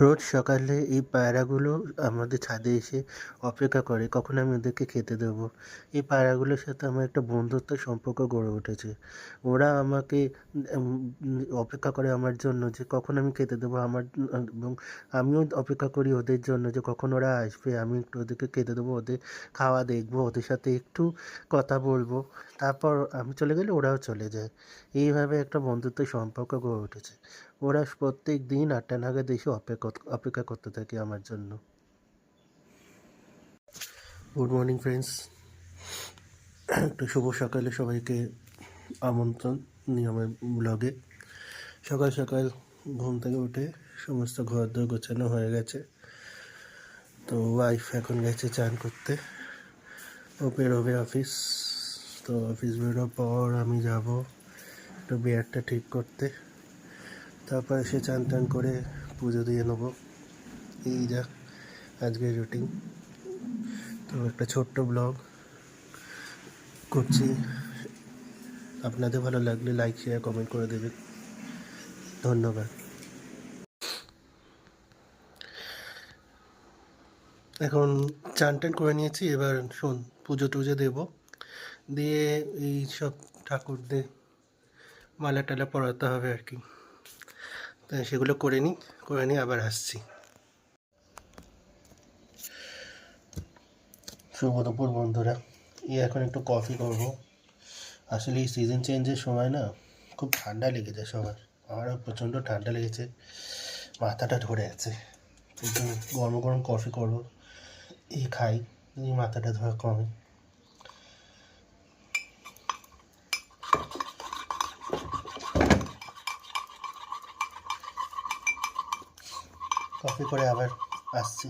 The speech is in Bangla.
রোজ সকালে এই পায়রাগুলো আমাদের ছাদে এসে অপেক্ষা করে কখন আমি ওদেরকে খেতে দেবো। এই পায়রাগুলোর সাথে আমার একটা বন্ধুত্বের সম্পর্ক গড়ে উঠেছে। ওরা আমাকে অপেক্ষা করে আমার জন্য যে কখন আমি খেতে দেবো এবং আমিও অপেক্ষা করি ওদের জন্য যে কখন ওরা আসবে, আমি একটু ওদেরকে খেতে দেবো, ওদের খাওয়া দেখবো, ওদের সাথে একটু কথা বলবো। তারপর আমি চলে গেলে ওরাও চলে যায়। এইভাবে একটা বন্ধুত্বের সম্পর্ক গড়ে উঠেছে। ওরা প্রত্যেক দিন ৮টা নাগাদ এসে অপেক্ষা করতে থাকে আমার জন্য। গুড মর্নিং ফ্রেন্ডস, একটু শুভ সকালে সবাইকে আমন্ত্রণ নিয়মের ব্লগে। সকাল সকাল ঘুম থেকে উঠে সমস্ত ঘর দর গোছানো হয়ে গেছে। তো ওয়াইফ এখন গেছে চান করতে, ও বেরোবে অফিস। তো অফিস বেরোর পর আমি যাব একটু বিয়ারটা ঠিক করতে, তারপর এসে চান টান করে পুজো দিয়ে নেবো। এই যা আজকের রুটিন। তো একটা ছোট্ট ব্লগ করছি, আপনাদের ভালো লাগলে লাইক শেয়ার কমেন্ট করে দেবেন। ধন্যবাদ। এখন চান টান করে নিয়েছি, এবার পুজো টুজো দেবো, দিয়ে এই সব ঠাকুরদের মালা টালা পরাতে হবে আর কি। তাই সেগুলো করে নিই আবার আসছি। শুভ দুপুর বন্ধুরা। এখন একটু কফি করবো। আসলে এই সিজন চেঞ্জের সময় না খুব ঠান্ডা লেগে যায় সবার, আমারও প্রচণ্ড ঠান্ডা লেগেছে, মাথাটা ধরে আছে। একটু গরম গরম কফি করবো, খাই, এই মাথাটা ধরা কমে। কফি করে আবার আসছি।